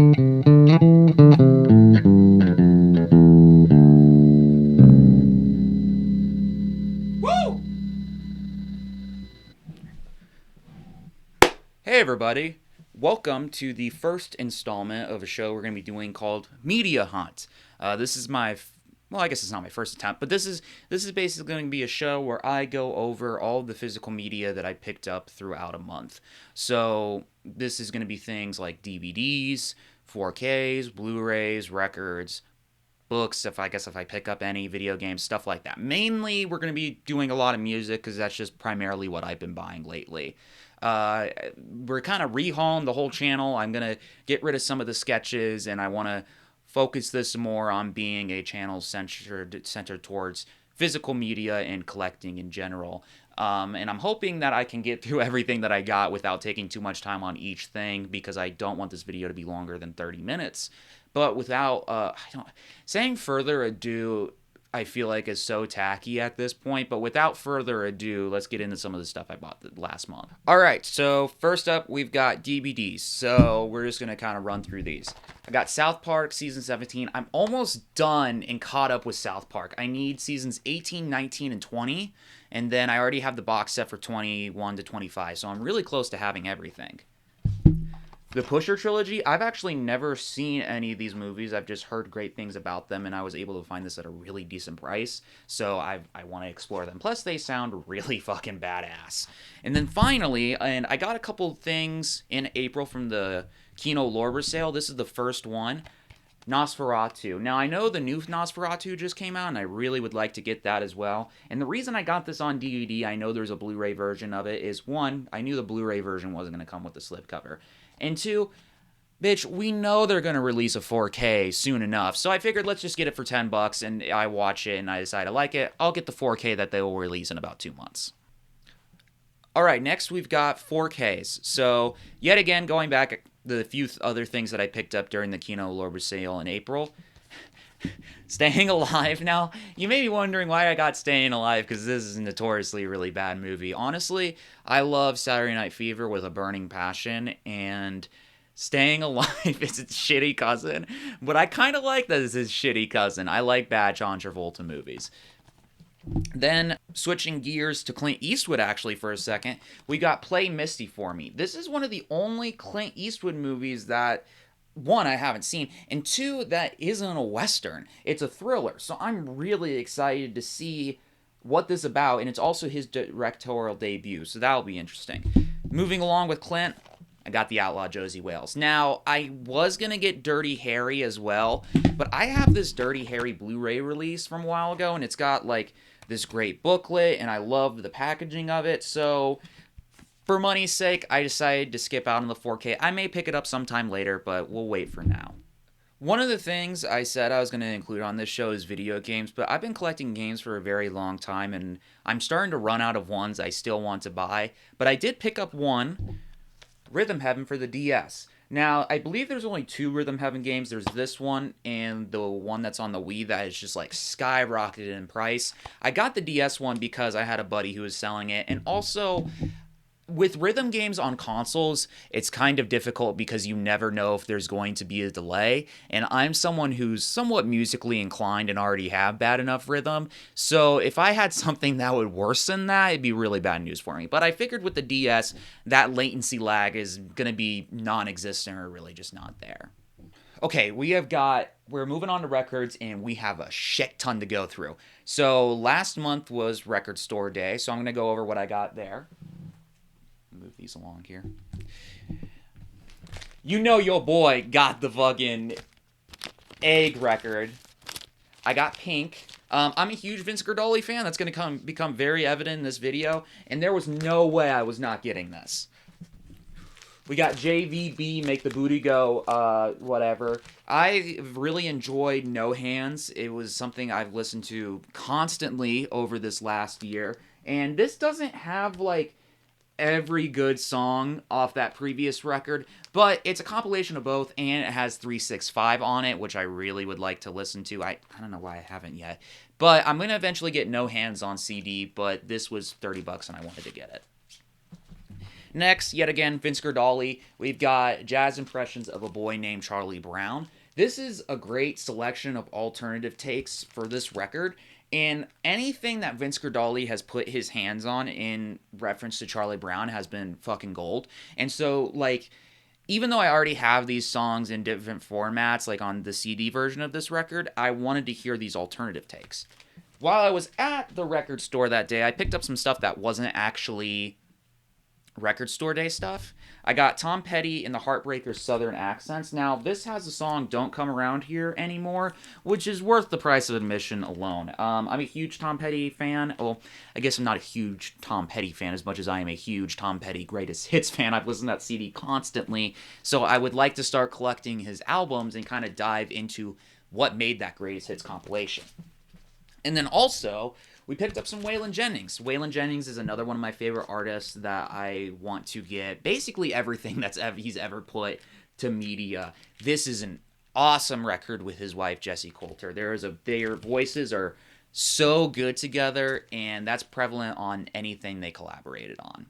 Woo! Hey everybody, welcome to the first installment of a show we're going to be doing called Media Hunt. This is well, I guess it's not my first attempt, but this is basically going to be a show where I go over all the physical media that I picked up throughout a month. So this is going to be things like DVDs, 4Ks, Blu-rays, records, books, if I pick up any video games, stuff like that. Mainly, we're going to be doing a lot of music because that's just primarily what I've been buying lately. Uh, we're kind of rehauling the whole channel. I'm going to get rid of some of the sketches, and I want to focus this more on being a channel centered towards physical media and collecting in general. And I'm hoping that I can get through everything that I got without taking too much time on each thing because I don't want this video to be longer than 30 minutes. But without, saying further ado, I feel like is so tacky at this point. But without further ado, let's get into some of the stuff I bought last month. All right, so first up, we've got DVDs. So we're just going to kind of run through these. I got South Park Season 17. I'm almost done and caught up with South Park. I need Seasons 18, 19, and 20. And then I already have the box set for 21 to 25. So I'm really close to having everything. The Pusher trilogy, I've actually never seen any of these movies. I've just heard great things about them, and I was able to find this at a really decent price. So I want to explore them. Plus, they sound really fucking badass. And then finally, and I got a couple things in April from the Kino Lorber sale. This is the first one. Nosferatu. Now, I know the new Nosferatu just came out, and I really would like to get that as well. And the reason I got this on DVD, I know there's a Blu-ray version of it, is one, I knew the Blu-ray version wasn't going to come with the slipcover. And two, bitch, we know they're going to release a 4K soon enough. So I figured let's just get it for $10 and I watch it and I decide I like it. I'll get the 4K that they will release in about 2 months. All right, next we've got 4Ks. So yet again, going back the few other things that I picked up during the Kino Lorber sale in April. Staying Alive. Now, you may be wondering why I got Staying Alive, because this is a notoriously really bad movie. Honestly, I love Saturday Night Fever with a burning passion, and Staying Alive is its shitty cousin, but I kind of like that it's his shitty cousin. I like bad John Travolta movies. Then, switching gears to Clint Eastwood actually for a second, we got Play Misty for Me. This is one of the only Clint Eastwood movies that one, I haven't seen, and two, that isn't a Western. It's a thriller, so I'm really excited to see what this is about, and it's also his directorial debut, so that'll be interesting. Moving along with Clint, I got The Outlaw Josie Wales. Now, I was going to get Dirty Harry as well, but I have this Dirty Harry Blu-ray release from a while ago, and it's got, like, this great booklet, and I love the packaging of it, so for money's sake, I decided to skip out on the 4K. I may pick it up sometime later, but we'll wait for now. One of the things I said I was going to include on this show is video games, but I've been collecting games for a very long time, and I'm starting to run out of ones I still want to buy. But I did pick up one, Rhythm Heaven for the DS. Now, I believe there's only 2 Rhythm Heaven games. There's this one and the one that's on the Wii that is just like skyrocketed in price. I got the DS one because I had a buddy who was selling it, and also with rhythm games on consoles, it's kind of difficult because you never know if there's going to be a delay. And I'm someone who's somewhat musically inclined and already have bad enough rhythm. So if I had something that would worsen that, it'd be really bad news for me. But I figured with the DS, that latency lag is going to be non-existent or really just not there. Okay, we're moving on to records, and we have a shit ton to go through. So last month was Record Store Day, so I'm going to go over what I got there. Move these along here. You know your boy got the fucking Egg record. I got Pink. I'm a huge Vince Guardoli fan. That's going to become very evident in this video. And there was no way I was not getting this. We got JVB, Make the Booty Go, whatever. I really enjoyed No Hands. It was something I've listened to constantly over this last year. And this doesn't have, like, every good song off that previous record, but it's a compilation of both, and it has 365 on it, which I really would like to listen to. I don't know why I haven't yet, but I'm going to eventually get No Hands on CD, but this was $30 and I wanted to get it. Next, yet again, Vince Guardali. We've got Jazz Impressions of a Boy Named Charlie Brown. This is a great selection of alternative takes for this record. And anything that Vince Guardali has put his hands on in reference to Charlie Brown has been fucking gold. And so, like, even though I already have these songs in different formats, like on the CD version of this record, I wanted to hear these alternative takes. While I was at the record store that day, I picked up some stuff that wasn't actually record store day stuff. I got Tom Petty in the Heartbreakers Southern Accents. Now, this has the song Don't Come Around Here Anymore, which is worth the price of admission alone. I'm a huge Tom Petty fan. Well, I guess I'm not a huge Tom Petty fan as much as I am a huge Tom Petty Greatest Hits fan. I've listened to that CD constantly, so I would like to start collecting his albums and kind of dive into what made that Greatest Hits compilation. And then also, we picked up some Waylon Jennings. Waylon Jennings is another one of my favorite artists that I want to get basically everything he's ever put to media. This is an awesome record with his wife, Jessie Coulter. Their voices are so good together, and that's prevalent on anything they collaborated on.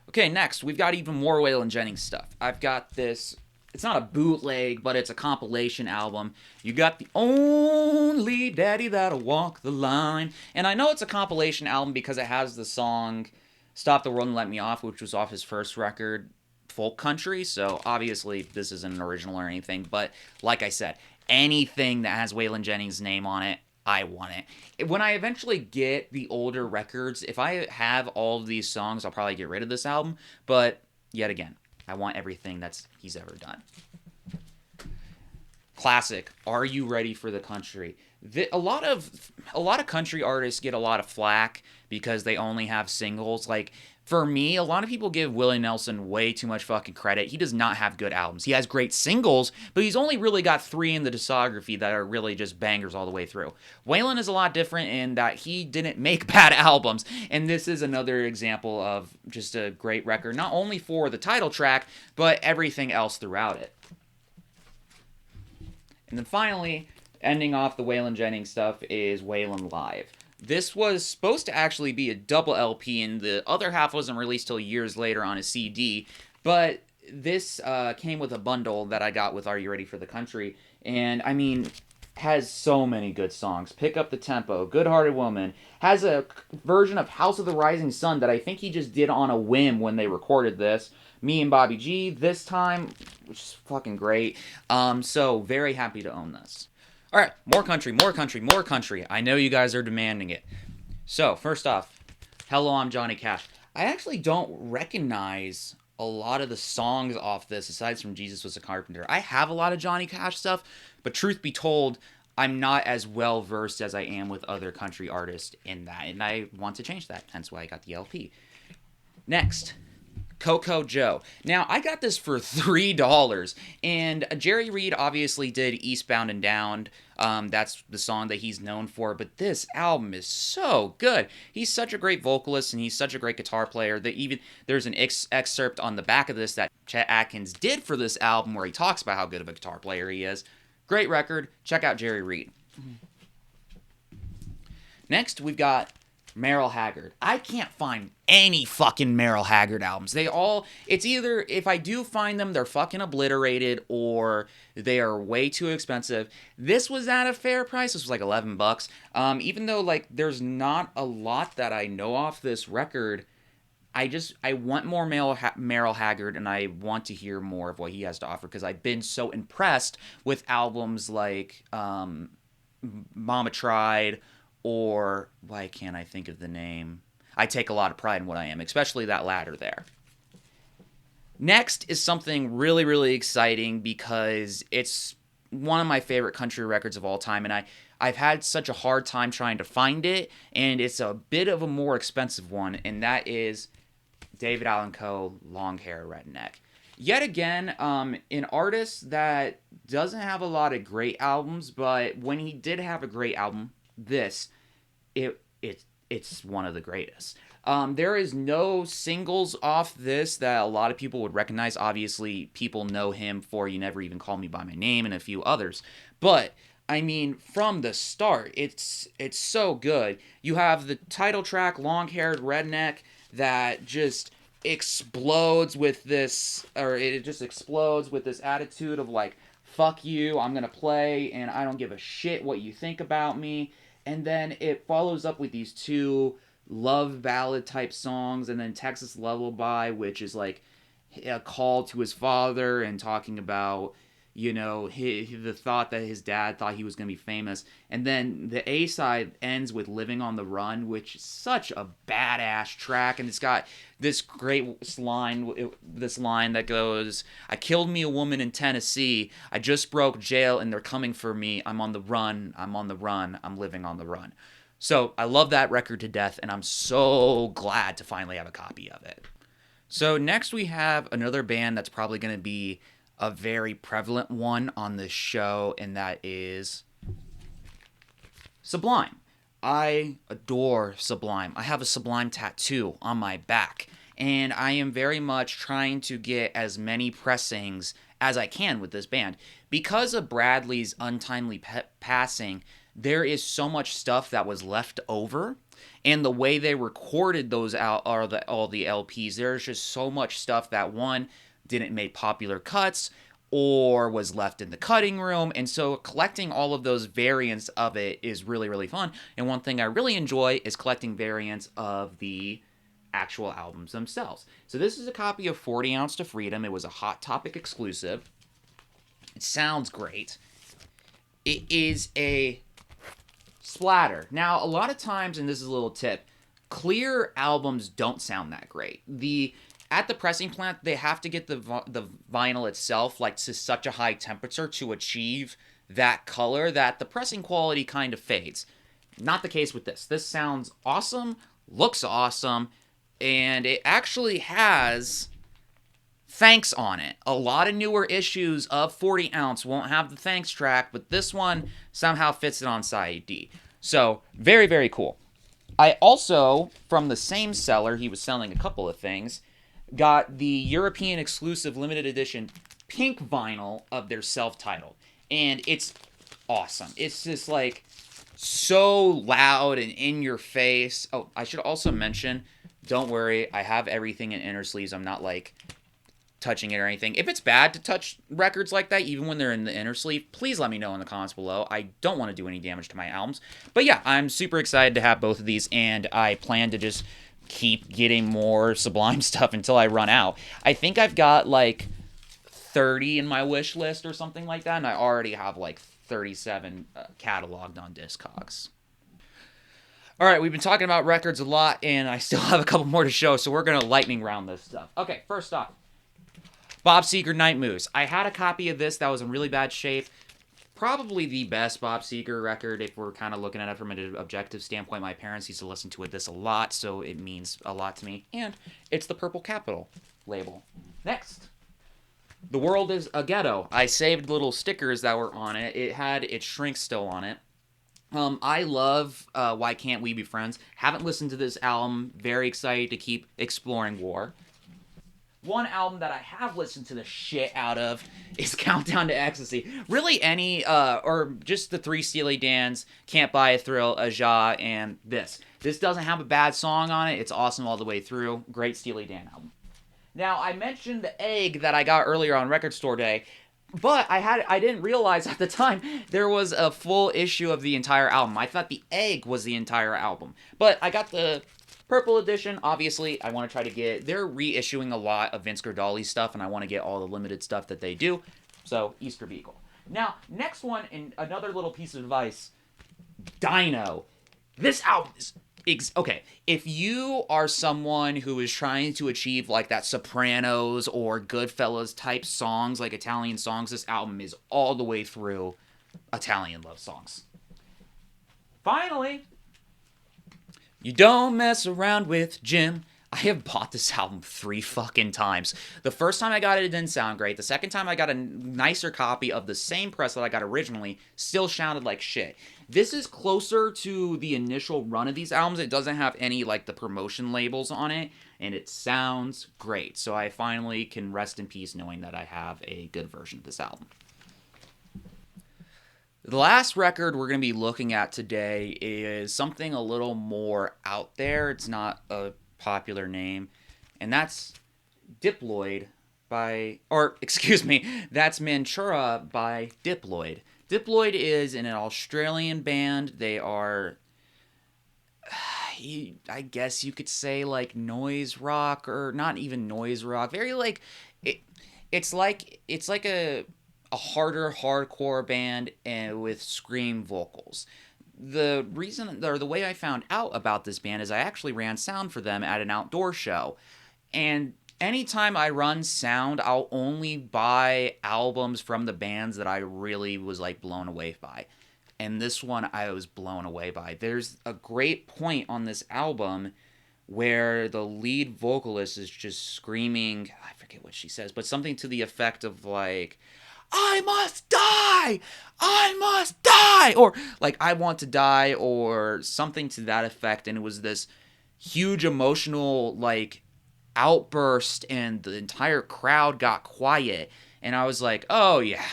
Okay, next, we've got even more Waylon Jennings stuff. I've got this... It's not a bootleg, but it's a compilation album. You got the only daddy that'll walk the line. And I know it's a compilation album because it has the song Stop the World and Let Me Off, which was off his first record, Folk Country. So obviously this isn't an original or anything. But like I said, anything that has Waylon Jennings' name on it, I want it. When I eventually get the older records, if I have all of these songs, I'll probably get rid of this album. But yet again, I want everything he's ever done. Classic. Are You Ready for the Country? A lot of country artists get a lot of flack because they only have singles. Like, for me, a lot of people give Willie Nelson way too much fucking credit. He does not have good albums. He has great singles, but he's only really got 3 in the discography that are really just bangers all the way through. Waylon is a lot different in that he didn't make bad albums, and this is another example of just a great record, not only for the title track, but everything else throughout it. And then finally, ending off the Waylon Jennings stuff is Waylon Live. This was supposed to actually be a double LP, and the other half wasn't released till years later on a CD, but this came with a bundle that I got with Are You Ready for the Country, and I mean, has so many good songs. Pick Up the Tempo, Good Hearted Woman, has a version of House of the Rising Sun that I think he just did on a whim when they recorded this. Me and Bobby G this time, which is fucking great. So very happy to own this. All right, more country, more country, more country. I know you guys are demanding it. So, first off, Hello, I'm Johnny Cash. I actually don't recognize a lot of the songs off this, aside from Jesus Was a Carpenter. I have a lot of Johnny Cash stuff, but truth be told, I'm not as well versed as I am with other country artists in that, and I want to change that, hence why I got the LP. Next, Coco Joe. Now, I got this for $3, and Jerry Reed obviously did Eastbound and Down. That's the song that he's known for, but this album is so good. He's such a great vocalist, and he's such a great guitar player that even there's an excerpt on the back of this that Chet Atkins did for this album where he talks about how good of a guitar player he is. Great record. Check out Jerry Reed. Next, we've got Merle Haggard. I can't find any fucking Merle Haggard albums. It's either, if I do find them, they're fucking obliterated or they are way too expensive. This was at a fair price. This was like $11. Even though, like, there's not a lot that I know off this record, I want more Merle Haggard, and I want to hear more of what he has to offer because I've been so impressed with albums like Mama Tried, or why can't I think of the name? I take a lot of pride in what I am, especially that latter there. Next is something really, really exciting because it's one of my favorite country records of all time, and I've had such a hard time trying to find it, and it's a bit of a more expensive one, and that is David Allan Coe, Long Hair Redneck. Yet again, an artist that doesn't have a lot of great albums, but when he did have a great album, it's one of the greatest. There is no singles off this that a lot of people would recognize. Obviously, people know him for You Never Even Call Me By My Name and a few others. But, I mean, from the start, it's so good. You have the title track, Long Haired Redneck, that just explodes with this, or it just explodes with this attitude of like, fuck you, I'm gonna play, and I don't give a shit what you think about me. And then it follows up with these two love ballad type songs, and then Texas Lullaby, which is like a call to his father and talking about, the thought that his dad thought he was going to be famous. And then the A side ends with Living on the Run, which is such a badass track. And it's got this great line that goes, I killed me a woman in Tennessee. I just broke jail and they're coming for me. I'm on the run. I'm on the run. I'm living on the run. So I love that record to death, and I'm so glad to finally have a copy of it. So next we have another band that's probably going to be a very prevalent one on this show, and that is Sublime. I adore Sublime. I have a Sublime tattoo on my back, and I am very much trying to get as many pressings as I can with this band. Because of Bradley's untimely passing, there is so much stuff that was left over, and the way they recorded those out are all the LPs. There's just so much stuff that one didn't make popular cuts or was left in the cutting room, and so collecting all of those variants of it is really, really fun. And one thing I really enjoy is collecting variants of the actual albums themselves. So this is a copy of 40 Ounce to Freedom. It was a Hot Topic exclusive. It sounds great. It is a splatter. Now, a lot of times, and this is a little tip, clear albums don't sound that great. At the pressing plant, they have to get the vinyl itself like to such a high temperature to achieve that color that the pressing quality kind of fades. Not the case with this. This sounds awesome, looks awesome, and it actually has thanks on it. A lot of newer issues of 40 Ounce won't have the thanks track, but this one somehow fits it on side D. So, very, very cool. I also, from the same seller, he was selling a couple of things, got the European exclusive limited edition pink vinyl of their self-titled. And it's awesome. It's just like so loud and in your face. Oh, I should also mention, don't worry, I have everything in inner sleeves. I'm not like touching it or anything. If it's bad to touch records like that, even when they're in the inner sleeve, please let me know in the comments below. I don't want to do any damage to my albums. But yeah, I'm super excited to have both of these, and I plan to just keep getting more Sublime stuff until I run out. I think I've got like 30 in my wish list or something like that, and I already have like 37 cataloged on Discogs. All right, we've been talking about records a lot, and I still have a couple more to show, so we're going to lightning round this stuff. Okay, first off, Bob Seger, Night Moves. I had a copy of this that was in really bad shape. Probably the best Bob Seger record if we're kind of looking at it from an objective standpoint. My parents used to listen to this a lot, so it means a lot to me. And it's the Purple Capital label. Next, The World is a Ghetto. I saved little stickers that were on it. It had its shrink still on it. I love Why Can't We Be Friends. Haven't listened to this album. Very excited to keep exploring War. One album that I have listened to the shit out of is Countdown to Ecstasy. Really any, or just the three Steely Dans, Can't Buy a Thrill, Aja, and this. This doesn't have a bad song on it. It's awesome all the way through. Great Steely Dan album. Now, I mentioned the egg that I got earlier on Record Store Day, but I didn't realize at the time there was a full issue of the entire album. I thought the egg was the entire album. But I got the Purple Edition. Obviously, I want to try to get... They're reissuing a lot of Vince Guardali stuff, and I want to get all the limited stuff that they do. So, Easter Beagle. Now, next one, and another little piece of advice. Dino. This album is... Okay, if you are someone who is trying to achieve like that Sopranos or Goodfellas type songs, like Italian songs, this album is all the way through Italian love songs. Finally, You Don't Mess Around with Jim. I have bought this album 3 fucking times. The first time I got it, it didn't sound great. The second time I got a nicer copy of the same press that I got originally, still sounded like shit. This is closer to the initial run of these albums. It doesn't have any, like, the promotion labels on it, and it sounds great. So I finally can rest in peace knowing that I have a good version of this album. The last record we're going to be looking at today is something a little more out there. It's not a popular name, and that's Diploid or excuse me, that's Mantura by Diploid. Diploid is an Australian band. They are, I guess you could say, like noise rock, or not even noise rock. Very like it. It's like a harder hardcore band and with scream vocals. The reason, or the way I found out about this band, is I actually ran sound for them at an outdoor show. And anytime I run sound, I'll only buy albums from the bands that I really was like blown away by. And this one I was blown away by. There's a great point on this album where the lead vocalist is just screaming, I forget what she says, but something to the effect of like, I must die! I must die! Or like, I want to die, or something to that effect. And it was this huge emotional, like, outburst, and the entire crowd got quiet. And I was like, oh yeah.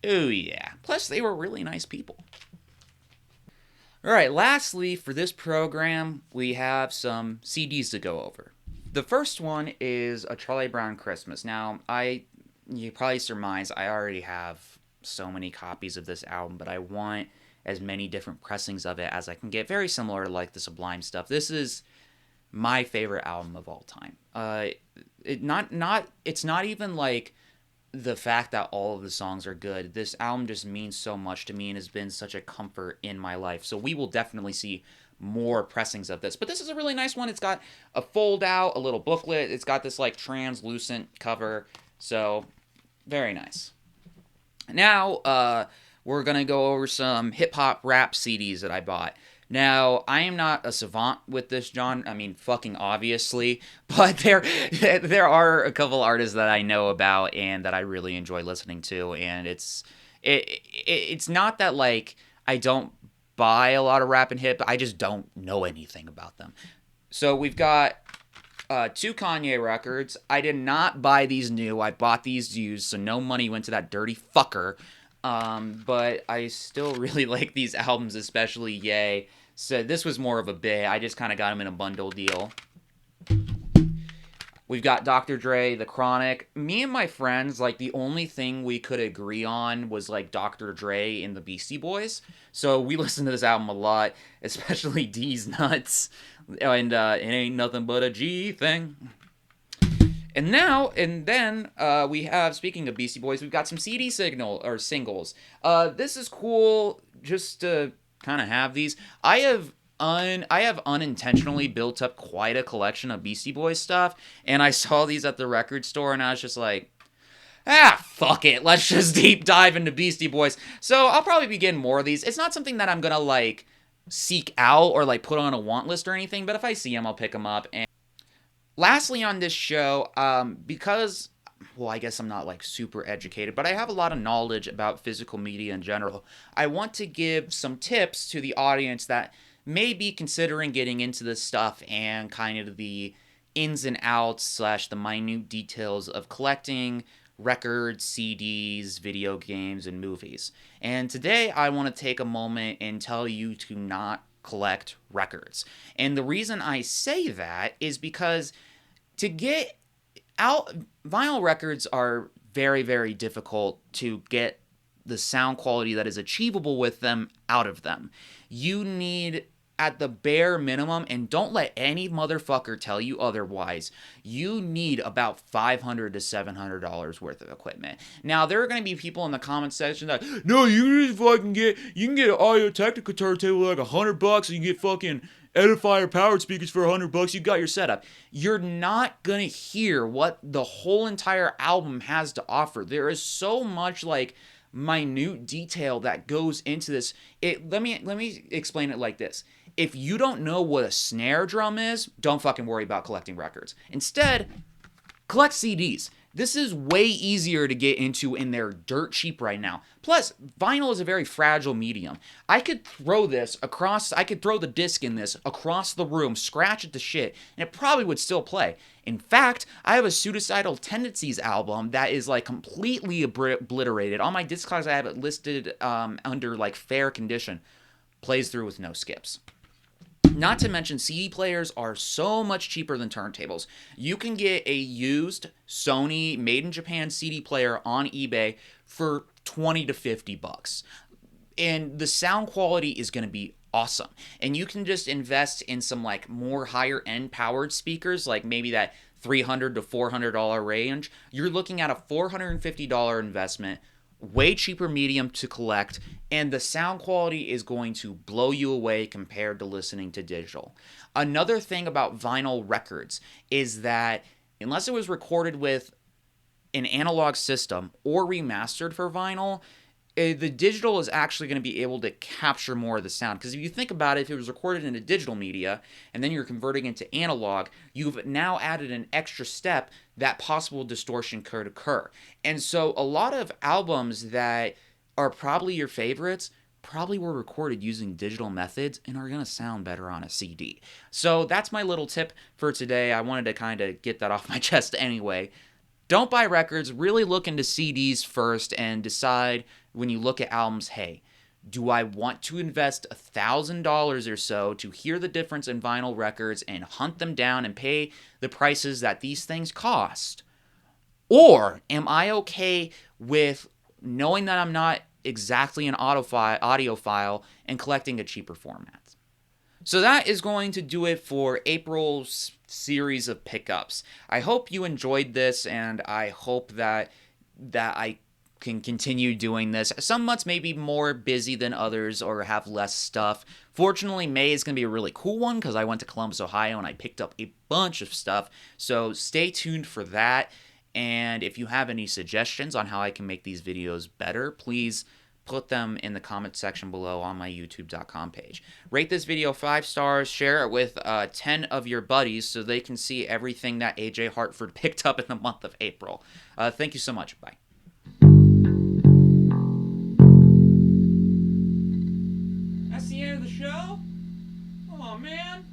Oh yeah. Plus, they were really nice people. Alright, lastly, for this program, we have some CDs to go over. The first one is A Charlie Brown Christmas. Now, you probably surmise I already have so many copies of this album, but I want as many different pressings of it as I can get. Very similar to like the Sublime stuff. This is my favorite album of all time. It's not even like the fact that all of the songs are good. This album just means so much to me and has been such a comfort in my life. So we will definitely see more pressings of this. But this is a really nice one. It's got a fold out, a little booklet. It's got this like translucent cover. So very nice. Now, we're going to go over some hip-hop rap CDs that I bought. Now, I am not a savant with this genre. I mean, fucking obviously. But there are a couple artists that I know about and that I really enjoy listening to. And it's not that, like, I don't buy a lot of rap and hip. I just don't know anything about them. So we've got two Kanye records. I did not buy these new. I bought these used, so no money went to that dirty fucker. But I still really like these albums, especially Ye. So this was more of a bit. I just kind of got them in a bundle deal. We've got Dr. Dre, The Chronic. Me and my friends, like, the only thing we could agree on was, like, Dr. Dre and the Beastie Boys. So we listened to this album a lot, especially D's Nuts. And it ain't nothing but a G thing. And then we have, speaking of Beastie Boys, we've got some CD singles. This is cool just to kind of have these. I have unintentionally built up quite a collection of Beastie Boys stuff, and I saw these at the record store, and I was just like, fuck it, let's just deep dive into Beastie Boys. So I'll probably be getting more of these. It's not something that I'm gonna like seek out or like put on a want list or anything, but if I see them, I'll pick them up. And lastly on this show, because, well, I guess I'm not like super educated, but I have a lot of knowledge about physical media in general, I want to give some tips to the audience that may be considering getting into this stuff and kind of the ins and outs / the minute details of collecting records, CDs, video games, and movies. And today I want to take a moment and tell you to not collect records. And the reason I say that is because to get out, vinyl records are very, very difficult to get the sound quality that is achievable with them out of them. You need, at the bare minimum, and don't let any motherfucker tell you otherwise, you need about $500 to $700 worth of equipment. Now, there are going to be people in the comment section that, no, you can get an Audio-Technica turntable like $100, and you can get fucking Edifier powered speakers for $100. You got your setup. You're not gonna hear what the whole entire album has to offer. There is so much like minute detail that goes into this. Let me explain it like this. If you don't know what a snare drum is, don't fucking worry about collecting records. Instead, collect CDs. This is way easier to get into, and they're dirt cheap right now. Plus, vinyl is a very fragile medium. I could throw the disc in this across the room, scratch it to shit, and it probably would still play. In fact, I have a Suicidal Tendencies album that is like completely obliterated. On my Discogs, I have it listed under like fair condition. Plays through with no skips. Not to mention, CD players are so much cheaper than turntables. You can get a used Sony made in Japan CD player on eBay for 20 to 50 bucks. And the sound quality is going to be awesome. And you can just invest in some like more higher end powered speakers, like maybe that $300 to $400 range. You're looking at a $450 investment, way cheaper medium to collect, and the sound quality is going to blow you away compared to listening to digital. Another thing about vinyl records is that unless it was recorded with an analog system or remastered for vinyl, the digital is actually going to be able to capture more of the sound. Because if you think about it, if it was recorded in a digital media and then you're converting it to analog, you've now added an extra step that possible distortion could occur. And so a lot of albums that are probably your favorites probably were recorded using digital methods and are going to sound better on a CD. So that's my little tip for today. I wanted to kind of get that off my chest anyway. Don't buy records, really look into CDs first and decide when you look at albums, hey, do I want to invest $1,000 or so to hear the difference in vinyl records and hunt them down and pay the prices that these things cost? Or am I okay with knowing that I'm not exactly an audiophile and collecting a cheaper format? So that is going to do it for April's series of pickups. I hope you enjoyed this, and I hope that I can continue doing this. Some months may be more busy than others or have less stuff. Fortunately, May is going to be a really cool one because I went to Columbus, Ohio, and I picked up a bunch of stuff. So stay tuned for that. And if you have any suggestions on how I can make these videos better, please put them in the comment section below on my youtube.com page. Rate this video 5 stars, share it with 10 of your buddies so they can see everything that AJ Hartford picked up in the month of April. Thank you so much. Bye. That's the end of the show? Oh, man.